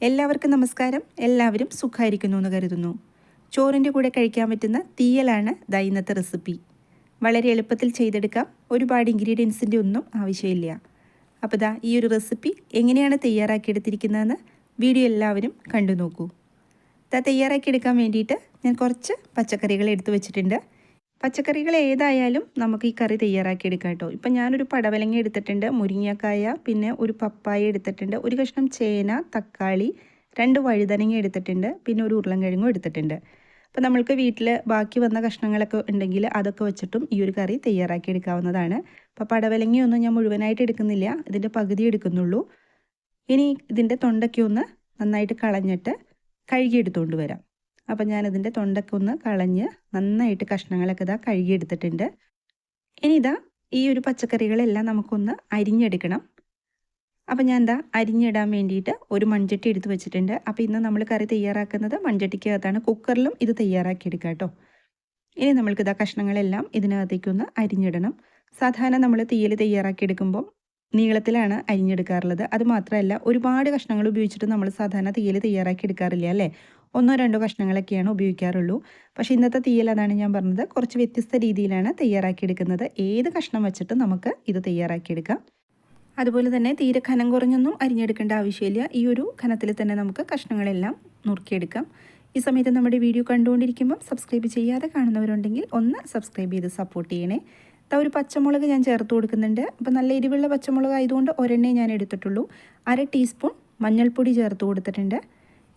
എല്ലാവർക്കും നമസ്കാരം. എല്ലാവരും സുഖമായിരിക്കുന്നു എന്ന് കരുതുന്നു. ചോറിൻ്റെ കൂടെ കഴിക്കാൻ പറ്റുന്ന തീയലാണ് ഇന്നത്തെ റെസിപ്പി. വളരെ എളുപ്പത്തിൽ ചെയ്തെടുക്കാം. ഒരുപാട് ഇൻഗ്രീഡിയൻസിൻ്റെ ഒന്നും ആവശ്യമില്ല. അപ്പോൾ ഈ ഒരു റെസിപ്പി എങ്ങനെയാണ് തയ്യാറാക്കിയെടുത്തിരിക്കുന്നതെന്ന് വീഡിയോ എല്ലാവരും കണ്ടു നോക്കൂ. തയ്യാറാക്കിയെടുക്കാൻ വേണ്ടിയിട്ട് ഞാൻ കുറച്ച് പച്ചക്കറികൾ എടുത്തു വെച്ചിട്ടുണ്ട്. പച്ചക്കറികൾ ഏതായാലും നമുക്ക് ഈ കറി തയ്യാറാക്കിയെടുക്കാം കേട്ടോ. ഇപ്പം ഞാനൊരു പടവലങ്ങ എടുത്തിട്ടുണ്ട്, മുരിങ്ങക്കായ, പിന്നെ ഒരു പപ്പായ എടുത്തിട്ടുണ്ട്, ഒരു കഷ്ണം ചേന, തക്കാളി, 2 വഴുതനങ്ങ എടുത്തിട്ടുണ്ട്, പിന്നെ ഒരു ഉരുളൻകിഴങ്ങും എടുത്തിട്ടുണ്ട്. അപ്പോൾ നമ്മൾക്ക് വീട്ടിൽ ബാക്കി വന്ന കഷ്ണങ്ങളൊക്കെ ഉണ്ടെങ്കിൽ അതൊക്കെ വെച്ചിട്ടും ഈ ഒരു കറി തയ്യാറാക്കിയെടുക്കാവുന്നതാണ്. അപ്പോൾ പടവലങ്ങയൊന്നും ഞാൻ മുഴുവനായിട്ട് എടുക്കുന്നില്ല, ഇതിൻ്റെ പകുതി എടുക്കുന്നുള്ളൂ. ഇനി ഇതിൻ്റെ തൊണ്ടയ്ക്ക് ഒന്ന് നന്നായിട്ട് കളഞ്ഞിട്ട് കഴുകിയെടുത്തുകൊണ്ട് വരാം. അപ്പോൾ ഞാനിതിൻ്റെ തൊണ്ടൊക്കെ ഒന്ന് കളഞ്ഞ് നന്നായിട്ട് കഷ്ണങ്ങളൊക്കെ കഴുകിയെടുത്തിട്ടുണ്ട്. ഇനി ഈ ഒരു പച്ചക്കറികളെല്ലാം നമുക്കൊന്ന് അരിഞ്ഞെടുക്കണം. അപ്പോൾ ഞാൻ അരിഞ്ഞിടാൻ വേണ്ടിയിട്ട് ഒരു മൺചട്ടി എടുത്ത് വെച്ചിട്ടുണ്ട്. അപ്പോൾ ഇന്ന് നമ്മൾ കറി തയ്യാറാക്കുന്നത് മൺചട്ടിക്കകത്താണ്. കുക്കറിലും ഇത് തയ്യാറാക്കിയെടുക്കാം കേട്ടോ. ഇനി നമ്മൾക്ക് കഷ്ണങ്ങളെല്ലാം ഇതിനകത്തേക്കൊന്ന് അരിഞ്ഞിടണം. സാധാരണ നമ്മൾ തീയൽ തയ്യാറാക്കിയെടുക്കുമ്പോൾ നീളത്തിലാണ് അരിഞ്ഞെടുക്കാറുള്ളത്. അത് മാത്രമല്ല, ഒരുപാട് കഷ്ണങ്ങൾ ഉപയോഗിച്ചിട്ട് നമ്മൾ സാധാരണ തീയൽ തയ്യാറാക്കിയെടുക്കാറില്ല അല്ലേ. 1-2 കഷ്ണങ്ങളൊക്കെയാണ് ഉപയോഗിക്കാറുള്ളൂ. പക്ഷേ ഇന്നത്തെ തീയൽ അതാണ് ഞാൻ പറഞ്ഞത്, കുറച്ച് വ്യത്യസ്ത രീതിയിലാണ് തയ്യാറാക്കിയെടുക്കുന്നത്. ഏത് കഷ്ണം വെച്ചിട്ട് നമുക്ക് ഇത് തയ്യാറാക്കിയെടുക്കാം. അതുപോലെ തന്നെ തീരെ കനം കുറഞ്ഞൊന്നും അരിഞ്ഞെടുക്കേണ്ട ആവശ്യമില്ല. ഈ ഒരു കനത്തിൽ തന്നെ നമുക്ക് കഷ്ണങ്ങളെല്ലാം നുറുക്കിയെടുക്കാം. ഈ സമയത്ത് നമ്മുടെ വീഡിയോ കണ്ടുകൊണ്ടിരിക്കുമ്പം സബ്സ്ക്രൈബ് ചെയ്യാതെ കാണുന്നവരുണ്ടെങ്കിൽ ഒന്ന് സബ്സ്ക്രൈബ് ചെയ്ത് സപ്പോർട്ട് ചെയ്യണേ. ഒരു പച്ചമുളക് ഞാൻ ചേർത്ത് കൊടുക്കുന്നുണ്ട്. അപ്പോൾ നല്ല എരിവുള്ള പച്ചമുളക് ആയതുകൊണ്ട് ഒരെണ്ണേ ഞാൻ എടുത്തിട്ടുള്ളൂ. 1/2 ടീസ്പൂൺ മഞ്ഞൾപ്പൊടി ചേർത്ത് കൊടുത്തിട്ടുണ്ട്.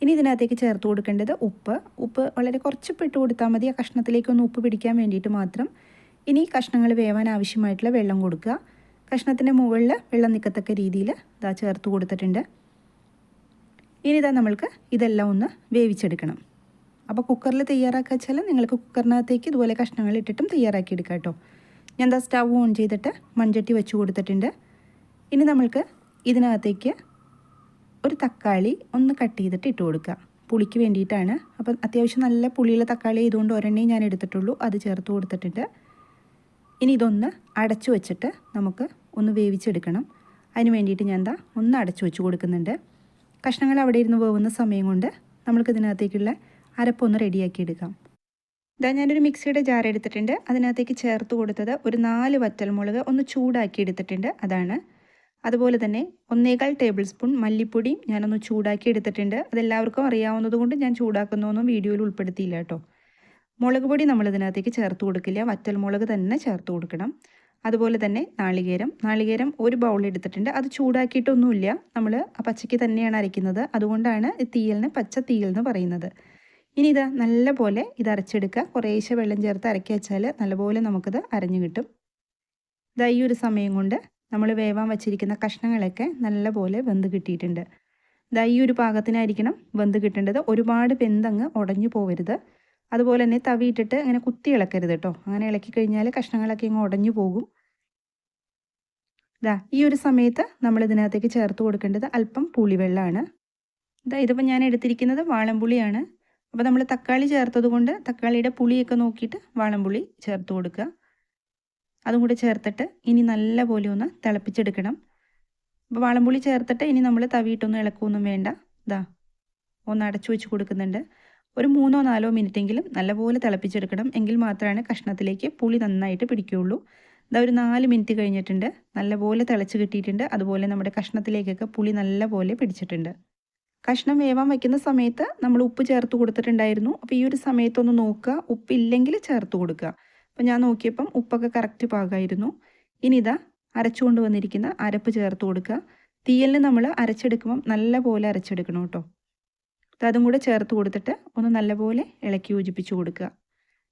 ഇനി ഇതിനകത്തേക്ക് ചേർത്ത് കൊടുക്കേണ്ടത് ഉപ്പ് വളരെ കുറച്ച് ഇട്ട് കൊടുത്താൽ മതി. ആ കഷ്ണത്തിലേക്കൊന്ന് ഉപ്പ് പിടിക്കാൻ വേണ്ടിയിട്ട് മാത്രം. ഇനി കഷ്ണങ്ങൾ വേവാൻ ആവശ്യമായിട്ടുള്ള വെള്ളം കൊടുക്കുക. കഷ്ണത്തിൻ്റെ മുകളിൽ വെള്ളം നിൽക്കത്തക്ക രീതിയിൽ ചേർത്ത് കൊടുത്തിട്ടുണ്ട്. ഇനി നമ്മൾക്ക് ഇതെല്ലാം ഒന്ന് വേവിച്ചെടുക്കണം. അപ്പോൾ കുക്കറിൽ തയ്യാറാക്കുക വെച്ചാൽ നിങ്ങൾക്ക് കുക്കറിനകത്തേക്ക് ഇതുപോലെ കഷ്ണങ്ങൾ ഇട്ടിട്ടും തയ്യാറാക്കിയെടുക്കാം കേട്ടോ. ഞാൻ സ്റ്റവ് ഓൺ ചെയ്തിട്ട് മൺചട്ടി വെച്ച് കൊടുത്തിട്ടുണ്ട്. ഇനി നമ്മൾക്ക് ഇതിനകത്തേക്ക് ഒരു തക്കാളി ഒന്ന് കട്ട് ചെയ്തിട്ട് ഇട്ട് കൊടുക്കുക. പുളിക്ക് വേണ്ടിയിട്ടാണ്. അപ്പം അത്യാവശ്യം നല്ല പുളിയുള്ള തക്കാളി ആയതുകൊണ്ട് ഒരെണ്ണേ ഞാൻ എടുത്തിട്ടുള്ളൂ, അത് ചേർത്ത് കൊടുത്തിട്ടുണ്ട്. ഇനി ഇതൊന്ന് അടച്ചു വെച്ചിട്ട് നമുക്ക് ഒന്ന് വേവിച്ചെടുക്കണം. അതിന് വേണ്ടിയിട്ട് ഞാൻ ഒന്ന് അടച്ചു വെച്ച് കൊടുക്കുന്നുണ്ട്. കഷ്ണങ്ങൾ അവിടെ ഇരുന്ന് വേവുന്ന സമയം കൊണ്ട് നമ്മൾക്ക് ഇതിനകത്തേക്കുള്ള അരപ്പൊന്ന് റെഡിയാക്കി എടുക്കാം. ഞാനൊരു മിക്സിയുടെ ജാർ എടുത്തിട്ടുണ്ട്. അതിനകത്തേക്ക് ചേർത്ത് കൊടുത്തത് ഒരു 4 വറ്റൽമുളക് ഒന്ന് ചൂടാക്കി എടുത്തിട്ടുണ്ട്, അതാണ്. അതുപോലെ തന്നെ 1.25 ടേബിൾ സ്പൂൺ മല്ലിപ്പൊടിയും ഞാനൊന്ന് ചൂടാക്കി എടുത്തിട്ടുണ്ട്. അതെല്ലാവർക്കും അറിയാവുന്നത് കൊണ്ട് ഞാൻ ചൂടാക്കുന്നതൊന്നും വീഡിയോയിൽ ഉൾപ്പെടുത്തിയില്ല കേട്ടോ. മുളക് പൊടി നമ്മൾ ഇതിനകത്തേക്ക് ചേർത്ത് കൊടുക്കില്ല, വറ്റൽമുളക് തന്നെ ചേർത്ത് കൊടുക്കണം. അതുപോലെ തന്നെ നാളികേരം ഒരു ബൗൾ എടുത്തിട്ടുണ്ട്. അത് ചൂടാക്കിയിട്ടൊന്നുമില്ല, നമ്മൾ ആ പച്ചയ്ക്ക് തന്നെയാണ് അരയ്ക്കുന്നത്. അതുകൊണ്ടാണ് തീയലിന് പച്ച തീയൽ എന്ന് പറയുന്നത്. ഇനി നല്ലപോലെ ഇത് അരച്ചെടുക്കുക. കുറേശ്ശെ വെള്ളം ചേർത്ത് അരക്കി വെച്ചാൽ നല്ലപോലെ നമുക്കിത് അരഞ്ഞു കിട്ടും. ഈ ഒരു സമയം കൊണ്ട് നമ്മൾ വേവാൻ വച്ചിരിക്കുന്ന കഷ്ണങ്ങളൊക്കെ നല്ലപോലെ വെന്ത് കിട്ടിയിട്ടുണ്ട്. ഈ ഒരു പാകത്തിനായിരിക്കണം വെന്ത് കിട്ടേണ്ടത്. ഒരുപാട് വെന്തങ്ങ് ഉടഞ്ഞു പോകരുത്. അതുപോലെ തന്നെ തവിയിട്ടിട്ട് ഇങ്ങനെ കുത്തി ഇളക്കരുത് കേട്ടോ. അങ്ങനെ ഇളക്കി കഴിഞ്ഞാൽ കഷ്ണങ്ങളൊക്കെ ഇങ്ങ് ഉടഞ്ഞു പോകും. ഈ ഒരു സമയത്ത് നമ്മൾ ഇതിനകത്തേക്ക് ചേർത്ത് കൊടുക്കേണ്ടത് അല്പം പുളിവെള്ളമാണ്. ഇതിപ്പോൾ ഞാൻ എടുത്തിരിക്കുന്നത് വാളംപുളിയാണ്. അപ്പോൾ നമ്മൾ തക്കാളി ചേർത്തത് കൊണ്ട് തക്കാളിയുടെ പുളിയൊക്കെ നോക്കിയിട്ട് വാളംപുളി ചേർത്ത് കൊടുക്കുക. അതും കൂടെ ചേർത്തിട്ട് ഇനി നല്ലപോലെ ഒന്ന് തിളപ്പിച്ചെടുക്കണം. അപ്പോൾ വാളംപുളി ചേർത്തിട്ട് ഇനി നമ്മൾ തവിയിട്ടൊന്നും ഇളക്കുകയൊന്നും വേണ്ട. ഒന്ന് അടച്ചു വെച്ച് കൊടുക്കുന്നുണ്ട്. ഒരു 3-4 മിനിറ്റെങ്കിലും നല്ലപോലെ തിളപ്പിച്ചെടുക്കണം. എങ്കിൽ മാത്രമാണ് കഷ്ണത്തിലേക്ക് പുളി നന്നായിട്ട് പിടിക്കുകയുള്ളൂ. ഒരു 4 മിനിറ്റ് കഴിഞ്ഞിട്ടുണ്ട്. നല്ലപോലെ തിളച്ച് കിട്ടിയിട്ടുണ്ട്. അതുപോലെ നമ്മുടെ കഷ്ണത്തിലേക്കൊക്കെ പുളി നല്ലപോലെ പിടിച്ചിട്ടുണ്ട്. കഷ്ണം വേവാൻ വയ്ക്കുന്ന സമയത്ത് നമ്മൾ ഉപ്പ് ചേർത്ത് കൊടുത്തിട്ടുണ്ടായിരുന്നു. അപ്പോൾ ഈ ഒരു സമയത്തൊന്ന് നോക്കുക, ഉപ്പില്ലെങ്കിൽ ചേർത്ത് കൊടുക്കുക. അപ്പോൾ ഞാൻ നോക്കിയപ്പം ഉപ്പൊക്കെ കറക്റ്റ് പാകമായിരുന്നു. ഇനി അരച്ചുകൊണ്ട് വന്നിരിക്കുന്ന അരപ്പ് ചേർത്ത് കൊടുക്കുക. തീയലിന് നമ്മൾ അരച്ചെടുക്കുമ്പം നല്ലപോലെ അരച്ചെടുക്കണം കേട്ടോ. അതും കൂടെ ചേർത്ത് കൊടുത്തിട്ട് ഒന്ന് നല്ലപോലെ ഇളക്കി യോജിപ്പിച്ച് കൊടുക്കുക.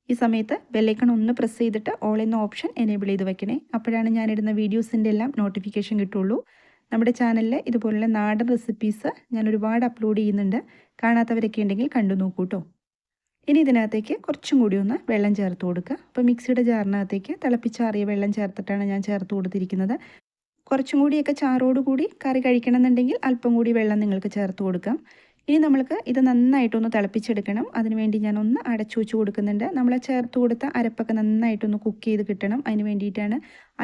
ഈ സമയത്ത് ബെല്ലൈക്കൺ ഒന്ന് പ്രസ് ചെയ്തിട്ട് ഓൾ എന്ന ഓപ്ഷൻ എനേബിൾ ചെയ്ത് വെക്കണേ. അപ്പോഴാണ് ഞാനിടുന്ന വീഡിയോസിൻ്റെ എല്ലാം നോട്ടിഫിക്കേഷൻ കിട്ടുള്ളൂ. നമ്മുടെ ചാനലിൽ ഇതുപോലുള്ള നാടൻ റെസിപ്പീസ് ഞാൻ ഒരുപാട് അപ്ലോഡ് ചെയ്യുന്നുണ്ട്. കാണാത്തവരൊക്കെ ഉണ്ടെങ്കിൽ കണ്ടു നോക്കൂ കേട്ടോ. ഇനി ഇതിനകത്തേക്ക് കുറച്ചും കൂടി ഒന്ന് വെള്ളം ചേർത്ത് കൊടുക്കുക. അപ്പോൾ മിക്സിയുടെ ജാറിനകത്തേക്ക് തിളപ്പിച്ചാറിയ വെള്ളം ചേർത്തിട്ടാണ് ഞാൻ ചേർത്ത് കൊടുത്തിരിക്കുന്നത്. കുറച്ചും കൂടിയൊക്കെ ചാറോടുകൂടി കറി കഴിക്കണമെന്നുണ്ടെങ്കിൽ അല്പം കൂടി വെള്ളം നിങ്ങൾക്ക് ചേർത്ത് കൊടുക്കാം. ഇനി നമ്മൾക്ക് ഇത് നന്നായിട്ടൊന്ന് തിളപ്പിച്ചെടുക്കണം. അതിനുവേണ്ടി ഞാനൊന്ന് അടച്ചു വെച്ച് കൊടുക്കുന്നുണ്ട്. നമ്മൾ ചേർത്ത് കൊടുത്ത അരപ്പൊക്കെ നന്നായിട്ടൊന്ന് കുക്ക് ചെയ്ത് കിട്ടണം. അതിന് വേണ്ടിയിട്ടാണ്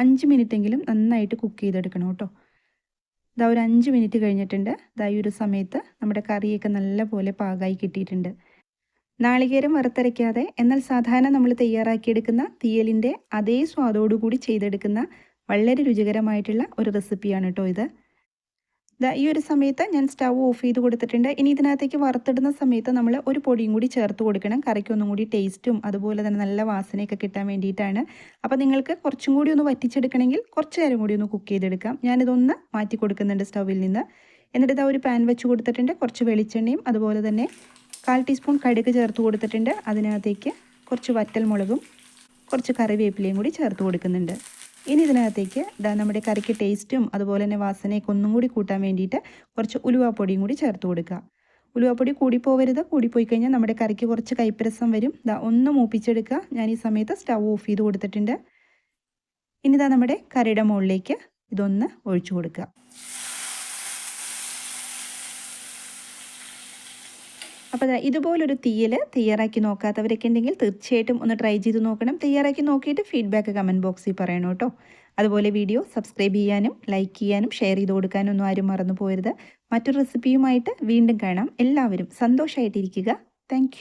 5 മിനിറ്റെങ്കിലും നന്നായിട്ട് കുക്ക് ചെയ്തെടുക്കണം കേട്ടോ. ഇതാ ഒരു 5 മിനിറ്റ് കഴിഞ്ഞിട്ടുണ്ട്. ഇതാ ഈ ഒരു സമയത്ത് നമ്മുടെ കറിയൊക്കെ നല്ലപോലെ പാകമായി കിട്ടിയിട്ടുണ്ട്. നാളികേരം വറുത്തരയ്ക്കാതെ എന്നാൽ സാധാരണ നമ്മൾ തയ്യാറാക്കിയെടുക്കുന്ന തീയലിൻ്റെ അതേ സ്വാദോടുകൂടി ചെയ്തെടുക്കുന്ന വളരെ രുചികരമായിട്ടുള്ള ഒരു റെസിപ്പിയാണ് കേട്ടോ ഇത്. ഈ ഒരു സമയത്ത് ഞാൻ സ്റ്റൗ ഓഫ് ചെയ്ത് കൊടുത്തിട്ടുണ്ട്. ഇനി ഇതിനകത്തേക്ക് വറുത്തിടുന്ന സമയത്ത് നമ്മൾ ഒരു പൊടിയും കൂടി ചേർത്ത് കൊടുക്കണം. കറിക്കൊന്നും കൂടി ടേസ്റ്റും അതുപോലെ തന്നെ നല്ല വാസനയൊക്കെ കിട്ടാൻ വേണ്ടിയിട്ടാണ്. അപ്പോൾ നിങ്ങൾക്ക് കുറച്ചും കൂടി ഒന്ന് വറ്റിച്ചെടുക്കണമെങ്കിൽ കുറച്ച് നേരം കൂടി ഒന്ന് കുക്ക് ചെയ്തെടുക്കാം. ഞാനിതൊന്ന് മാറ്റി കൊടുക്കുന്നുണ്ട് സ്റ്റൗവിൽ നിന്ന്. എന്നിട്ട് ഇതാ ഒരു പാൻ വെച്ച് കൊടുത്തിട്ടുണ്ട്. കുറച്ച് വെളിച്ചെണ്ണയും അതുപോലെ തന്നെ 1/4 ടീസ്പൂൺ കടുക് ചേർത്ത് കൊടുത്തിട്ടുണ്ട്. അതിനകത്തേക്ക് കുറച്ച് വറ്റൽമുളകും കുറച്ച് കറിവേപ്പിലയും കൂടി ചേർത്ത് കൊടുക്കുന്നുണ്ട്. ഇനി ഇതിനകത്തേക്ക് നമ്മുടെ കറിക്ക് ടേസ്റ്റും അതുപോലെ തന്നെ വാസനയൊക്കെ ഒന്നും കൂടി കൂട്ടാൻ വേണ്ടിയിട്ട് കുറച്ച് ഉലുവാപ്പൊടിയും കൂടി ചേർത്ത് കൊടുക്കുക. ഉലുവാപ്പൊടി കൂടിപ്പോവരുത്. കൂടിപ്പോയി കഴിഞ്ഞാൽ നമ്മുടെ കറിക്ക് കുറച്ച് കയ്പ്പരസം വരും. ഒന്ന് മൂപ്പിച്ചെടുക്കുക. ഞാൻ ഈ സമയത്ത് സ്റ്റൗ ഓഫ് ചെയ്ത് കൊടുത്തിട്ടുണ്ട്. ഇനി നമ്മുടെ കറിയുടെ മുകളിലേക്ക് ഇതൊന്ന് ഒഴിച്ചു കൊടുക്കുക. അപ്പോൾ ഇതുപോലൊരു തീയൽ തയ്യാറാക്കി നോക്കാത്തവരൊക്കെ ഉണ്ടെങ്കിൽ തീർച്ചയായിട്ടും ഒന്ന് ട്രൈ ചെയ്ത് നോക്കണം. തയ്യാറാക്കി നോക്കിയിട്ട് ഫീഡ്ബാക്ക് കമൻറ്റ് ബോക്സിൽ പറയണം കേട്ടോ. അതുപോലെ വീഡിയോ സബ്സ്ക്രൈബ് ചെയ്യാനും ലൈക്ക് ചെയ്യാനും ഷെയർ ചെയ്ത് കൊടുക്കാനും ഒന്നും ആരും മറന്നു പോകരുത്. മറ്റൊരു റെസിപ്പിയുമായിട്ട് വീണ്ടും കാണാം. എല്ലാവരും സന്തോഷമായിട്ടിരിക്കുക. താങ്ക്